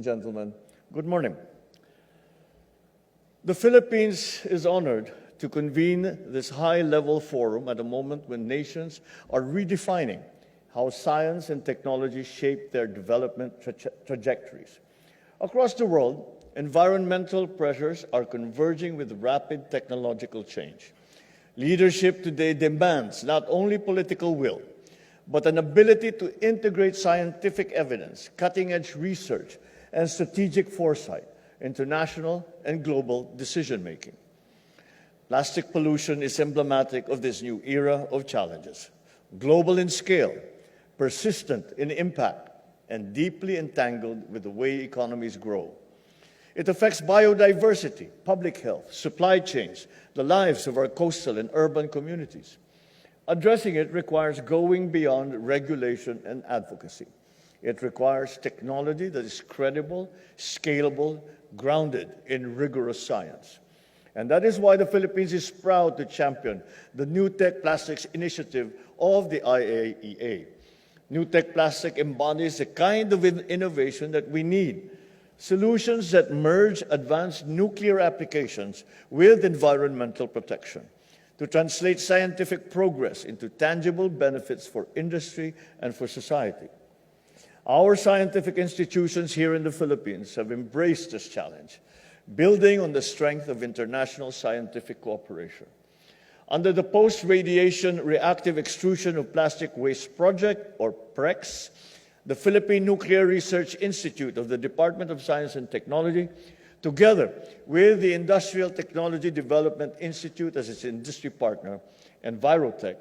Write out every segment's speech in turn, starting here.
Gentlemen, good morning. The Philippines is honored to convene this high-level forum at a moment when nations are redefining how science and technology shape their development trajectories. Across the world, environmental pressures are converging with rapid technological change. Leadership today demands not only political will, but an ability to integrate scientific evidence, cutting-edge research, and strategic foresight into national and global decision-making. Plastic pollution is emblematic of this new era of challenges, global in scale, persistent in impact, and deeply entangled with the way economies grow. It affects biodiversity, public health, supply chains, the lives of our coastal and urban communities. Addressing it requires going beyond regulation and advocacy. It requires technology that is credible, scalable, grounded in rigorous science. And that is why the Philippines is proud to champion the New Tech Plastics Initiative of the IAEA. New Tech Plastic embodies the kind of innovation that we need, solutions that merge advanced nuclear applications with environmental protection, to translate scientific progress into tangible benefits for industry and for society. Our scientific institutions here in the Philippines have embraced this challenge, building on the strength of international scientific cooperation. Under the Post-Radiation Reactive Extrusion of Plastic Waste Project, or PREX, the Philippine Nuclear Research Institute of the Department of Science and Technology, together with the Industrial Technology Development Institute as its industry partner, and Virotech,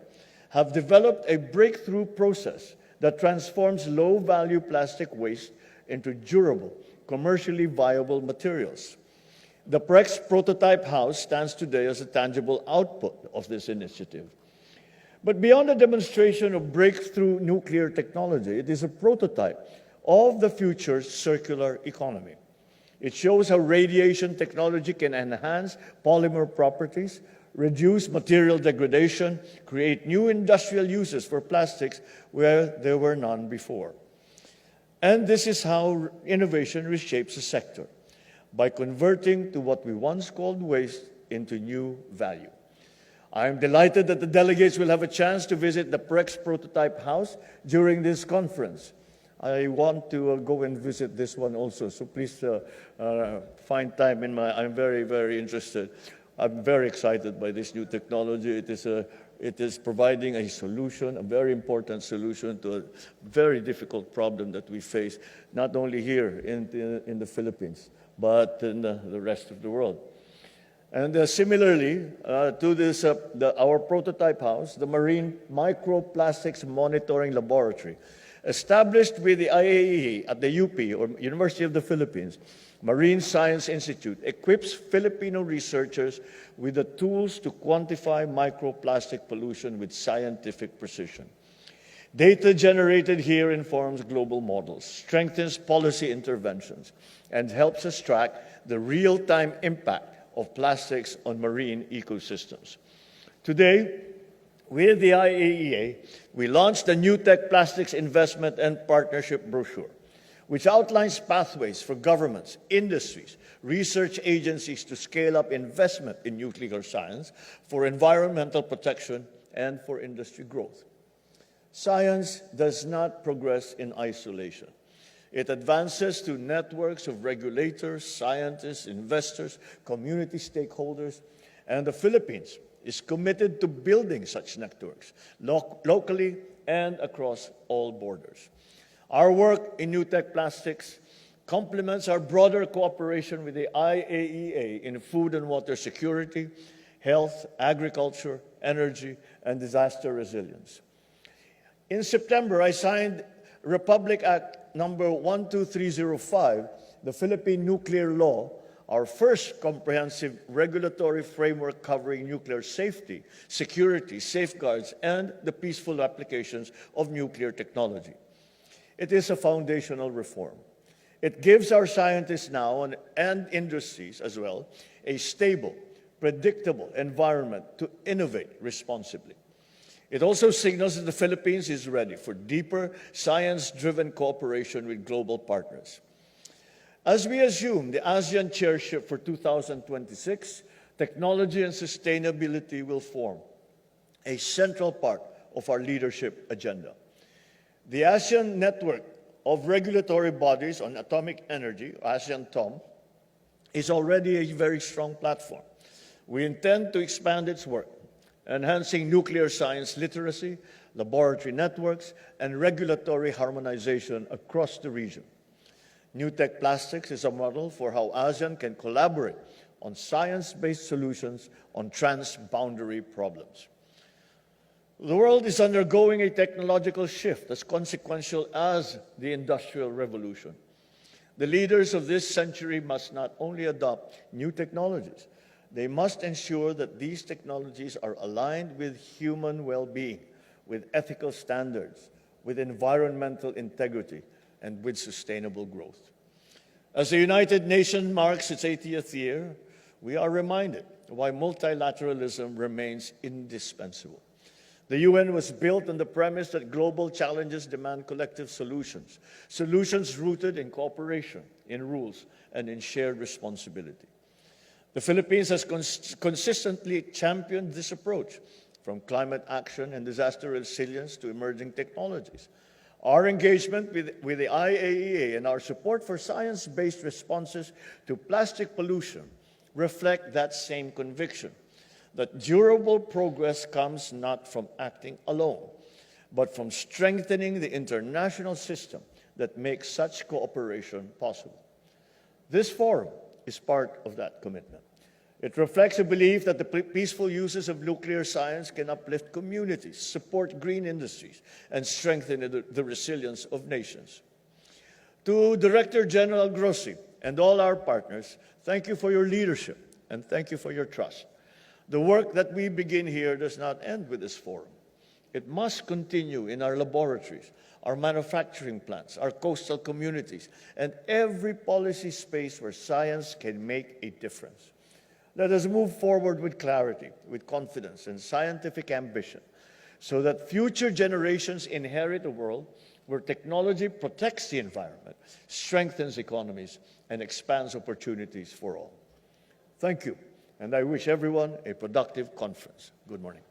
have developed a breakthrough process that transforms low-value plastic waste into durable, commercially viable materials. The PREX prototype house stands today as a tangible output of this initiative. But beyond the demonstration of breakthrough nuclear technology, it is a prototype of the future's circular economy. It shows how radiation technology can enhance polymer properties, reduce material degradation, create new industrial uses for plastics where there were none before. And this is how innovation reshapes a sector, by converting to what we once called waste into new value. I am delighted that the delegates will have a chance to visit the PREX prototype house during this conference. I want to go and visit this one also, so please find time I'm very, very interested. I'm very excited by this new technology. It is providing a solution, a very important solution to a very difficult problem that we face, not only here in the Philippines, but in the rest of the world. And similarly to this, our prototype house, the Marine Microplastics Monitoring Laboratory, established with the IAEA at the UP, or University of the Philippines, Marine Science Institute equips Filipino researchers with the tools to quantify microplastic pollution with scientific precision. Data generated here informs global models, strengthens policy interventions, and helps us track the real-time impact of plastics on marine ecosystems. Today, with the IAEA, we launched the New Tech Plastics Investment and Partnership Brochure, which outlines pathways for governments, industries, research agencies to scale up investment in nuclear science for environmental protection and for industry growth. Science does not progress in isolation. It advances through networks of regulators, scientists, investors, community stakeholders, and the Philippines is committed to building such networks locally and across all borders. Our work in New Tech Plastics complements our broader cooperation with the IAEA in food and water security, health, agriculture, energy, and disaster resilience. In September, I signed Republic Act number 12305, the Philippine Nuclear Law, our first comprehensive regulatory framework covering nuclear safety, security, safeguards, and the peaceful applications of nuclear technology. It is a foundational reform. It gives our scientists now and industries as well a stable, predictable environment to innovate responsibly. It also signals that the Philippines is ready for deeper, science-driven cooperation with global partners. As we assume the ASEAN chairship for 2026, technology and sustainability will form a central part of our leadership agenda. The ASEAN Network of Regulatory Bodies on Atomic Energy, ASEAN-TOM, is already a very strong platform. We intend to expand its work, enhancing nuclear science literacy, laboratory networks, and regulatory harmonization across the region. New Tech Plastics is a model for how ASEAN can collaborate on science-based solutions on transboundary problems. The world is undergoing a technological shift as consequential as the Industrial Revolution. The leaders of this century must not only adopt new technologies, they must ensure that these technologies are aligned with human well-being, with ethical standards, with environmental integrity, and with sustainable growth. As the United Nations marks its 80th year, we are reminded why multilateralism remains indispensable. The UN was built on the premise that global challenges demand collective solutions, solutions rooted in cooperation, in rules, and in shared responsibility. The Philippines has consistently championed this approach, from climate action and disaster resilience to emerging technologies. Our engagement with the IAEA and our support for science-based responses to plastic pollution reflect that same conviction, that durable progress comes not from acting alone, but from strengthening the international system that makes such cooperation possible. This forum is part of that commitment. It reflects a belief that the peaceful uses of nuclear science can uplift communities, support green industries, and strengthen the resilience of nations. To Director General Grossi and all our partners, thank you for your leadership and thank you for your trust. The work that we begin here does not end with this forum. It must continue in our laboratories, our manufacturing plants, our coastal communities, and every policy space where science can make a difference. Let us move forward with clarity, with confidence, and scientific ambition, so that future generations inherit a world where technology protects the environment, strengthens economies, and expands opportunities for all. Thank you, and I wish everyone a productive conference. Good morning.